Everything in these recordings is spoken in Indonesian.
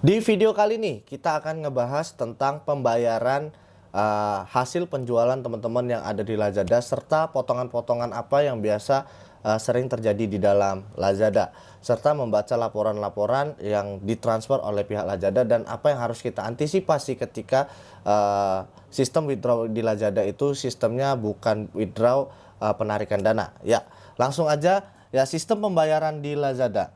Di video kali ini kita akan ngebahas tentang pembayaran hasil penjualan teman-teman yang ada di Lazada serta potongan-potongan apa yang biasa sering terjadi di dalam Lazada, serta membaca laporan-laporan yang ditransfer oleh pihak Lazada dan apa yang harus kita antisipasi ketika sistem withdraw di Lazada itu sistemnya bukan withdraw penarikan dana. Ya, langsung aja ya, sistem pembayaran di Lazada.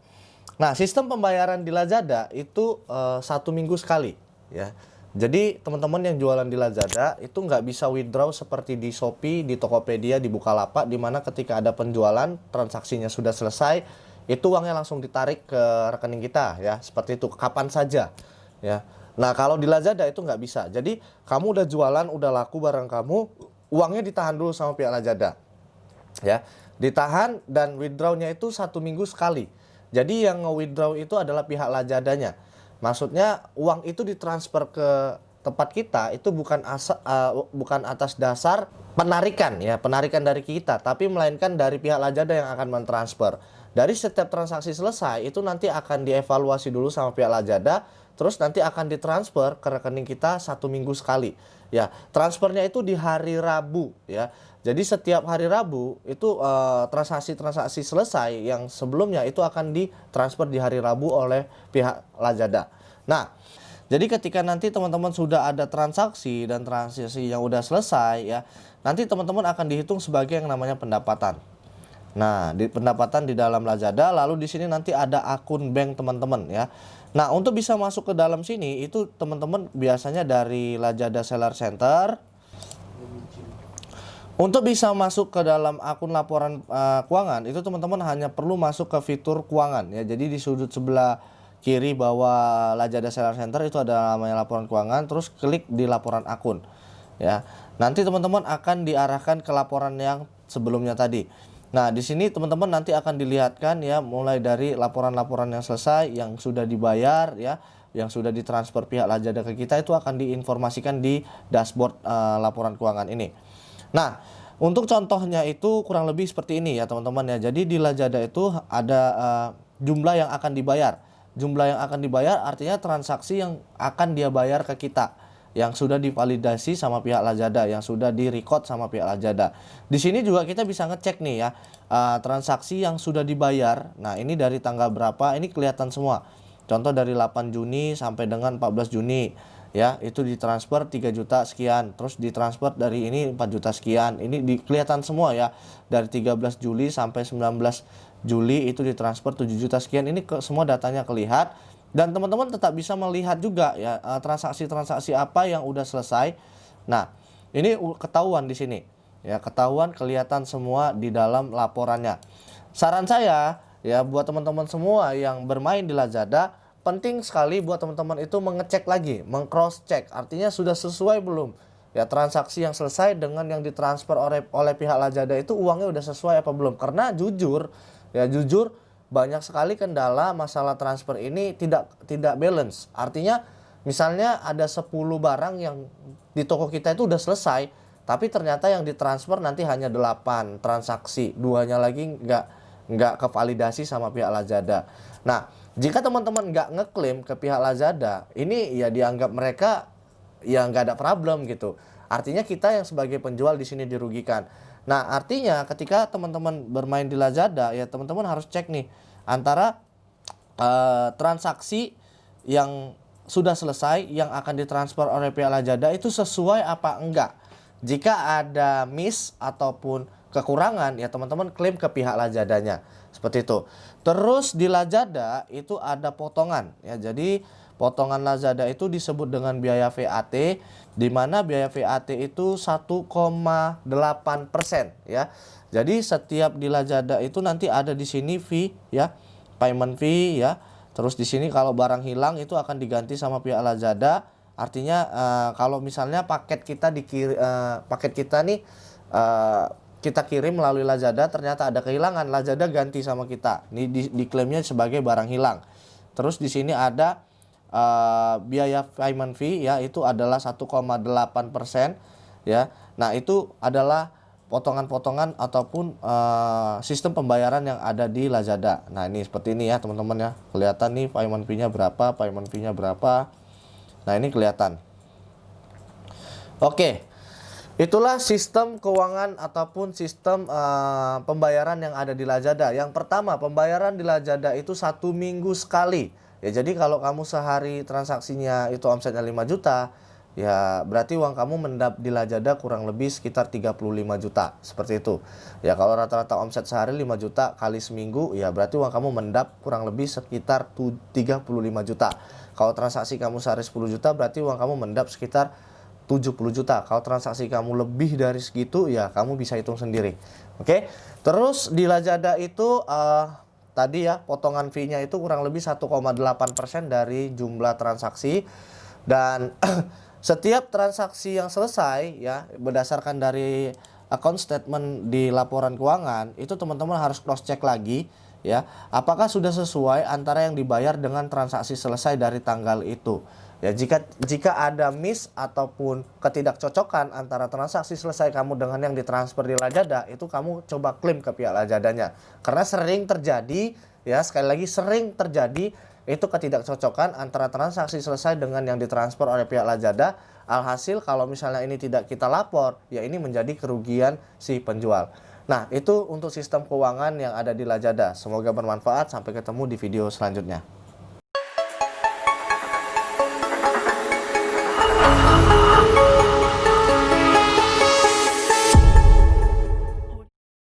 Nah, sistem pembayaran di Lazada itu 1 minggu sekali ya. Jadi teman-teman yang jualan di Lazada itu nggak bisa withdraw seperti di Shopee, di Tokopedia, di Bukalapak, di mana ketika ada penjualan transaksinya sudah selesai, itu uangnya langsung ditarik ke rekening kita ya, seperti itu kapan saja ya. Nah, kalau di Lazada itu nggak bisa. Jadi kamu udah jualan, udah laku barang kamu, uangnya ditahan dulu sama pihak Lazada ya, ditahan dan withdrawnya itu 1 minggu sekali. Jadi yang nge-withdraw itu adalah pihak Lazadanya. Maksudnya uang itu ditransfer ke tempat kita itu bukan atas dasar penarikan ya, penarikan dari kita, tapi melainkan dari pihak Lazada yang akan mentransfer. Dari setiap transaksi selesai itu nanti akan dievaluasi dulu sama pihak Lazada, terus nanti akan ditransfer ke rekening kita 1 minggu sekali. Ya, transfernya itu di hari Rabu ya. Jadi setiap hari Rabu itu transaksi-transaksi selesai yang sebelumnya itu akan ditransfer di hari Rabu oleh pihak Lazada. Nah, jadi ketika nanti teman-teman sudah ada transaksi dan transaksi yang udah selesai ya, nanti teman-teman akan dihitung sebagai yang namanya pendapatan. Nah, di pendapatan di dalam Lazada, lalu di sini nanti ada akun bank teman-teman ya. Nah, untuk bisa masuk ke dalam sini itu teman-teman biasanya dari Lazada Seller Center. Untuk bisa masuk ke dalam akun laporan keuangan itu teman-teman hanya perlu masuk ke fitur keuangan ya. Jadi di sudut sebelah kiri bawah Lazada Seller Center itu ada namanya laporan keuangan, terus klik di laporan akun ya. Nanti teman-teman akan diarahkan ke laporan yang sebelumnya tadi. Nah, di sini teman-teman nanti akan dilihatkan ya, mulai dari laporan-laporan yang selesai, yang sudah dibayar ya, yang sudah ditransfer pihak Lazada ke kita itu akan diinformasikan di dashboard laporan keuangan ini. Nah, untuk contohnya itu kurang lebih seperti ini ya teman-teman ya. Jadi di Lazada itu ada jumlah yang akan dibayar. Jumlah yang akan dibayar artinya transaksi yang akan dia bayar ke kita, yang sudah divalidasi sama pihak Lazada, yang sudah di-record sama pihak Lazada. Di sini juga kita bisa ngecek nih ya, transaksi yang sudah dibayar. Nah, ini dari tanggal berapa, ini kelihatan semua. Contoh dari 8 Juni sampai dengan 14 Juni ya, itu ditransfer 3 juta sekian, terus ditransfer dari ini 4 juta sekian. Ini kelihatan semua ya. Dari 13 Juli sampai 19 Juli itu ditransfer 7 juta sekian. Ini semua datanya kelihat. Dan teman-teman tetap bisa melihat juga ya transaksi-transaksi apa yang udah selesai. Nah, ini ketahuan di sini. Ya, ketahuan, kelihatan semua di dalam laporannya. Saran saya ya buat teman-teman semua yang bermain di Lazada, penting sekali buat teman-teman itu mengecek lagi, meng-cross check. Artinya sudah sesuai belum ya transaksi yang selesai dengan yang ditransfer oleh pihak Lazada itu, uangnya udah sesuai apa belum. Karena jujur banyak sekali kendala masalah transfer ini tidak balance. Artinya misalnya ada 10 barang yang di toko kita itu udah selesai, tapi ternyata yang ditransfer nanti hanya 8 transaksi, duanya lagi nggak kevalidasi sama pihak Lazada. Nah, jika teman-teman nggak ngeklaim ke pihak Lazada, ini ya dianggap mereka ya nggak ada problem gitu. Artinya kita yang sebagai penjual di sini dirugikan. Nah, artinya ketika teman-teman bermain di Lazada, ya teman-teman harus cek nih antara transaksi yang sudah selesai yang akan ditransfer oleh pihak Lazada itu sesuai apa enggak. Jika ada miss ataupun kekurangan ya teman-teman klaim ke pihak Lazadanya. Seperti itu. Terus di Lazada itu ada potongan ya. Jadi potongan Lazada itu disebut dengan biaya VAT, di mana biaya VAT itu 1,8% ya. Jadi setiap di Lazada itu nanti ada di sini fee ya, payment fee ya. Terus di sini kalau barang hilang itu akan diganti sama pihak Lazada. Artinya kalau misalnya paket kita nih kita kirim melalui Lazada, ternyata ada kehilangan, Lazada ganti sama kita. Ini diklaimnya sebagai barang hilang. Terus di sini ada biaya payment fee ya, itu adalah 1,8% ya. Nah, itu adalah potongan-potongan ataupun sistem pembayaran yang ada di Lazada. Nah, ini seperti ini ya teman-teman ya. Kelihatan nih payment fee-nya berapa, payment fee-nya berapa. Nah, ini kelihatan. Oke. Itulah sistem keuangan ataupun sistem pembayaran yang ada di Lazada. Yang pertama, pembayaran di Lazada itu 1 minggu sekali. Ya, jadi kalau kamu sehari transaksinya itu omsetnya 5 juta, ya berarti uang kamu mendap di Lazada kurang lebih sekitar 35 juta. Seperti itu. Ya, kalau rata-rata omset sehari 5 juta kali seminggu, ya berarti uang kamu mendap kurang lebih sekitar 35 juta. Kalau transaksi kamu sehari 10 juta, berarti uang kamu mendap sekitar 70 juta. Kalau transaksi kamu lebih dari segitu, ya kamu bisa hitung sendiri. Oke. Terus di Lazada itu tadi ya potongan fee-nya itu kurang lebih 1,8% dari jumlah transaksi. Dan setiap transaksi yang selesai ya berdasarkan dari account statement di laporan keuangan, itu teman-teman harus cross check lagi ya, apakah sudah sesuai antara yang dibayar dengan transaksi selesai dari tanggal itu. Ya, jika ada miss ataupun ketidakcocokan antara transaksi selesai kamu dengan yang ditransfer di Lazada, itu kamu coba klaim ke pihak Lazadanya. Karena sering terjadi, ya sekali lagi sering terjadi itu ketidakcocokan antara transaksi selesai dengan yang ditransfer oleh pihak Lazada. Alhasil kalau misalnya ini tidak kita lapor, ya ini menjadi kerugian si penjual. Nah, itu untuk sistem keuangan yang ada di Lazada. Semoga bermanfaat. Sampai ketemu di video selanjutnya.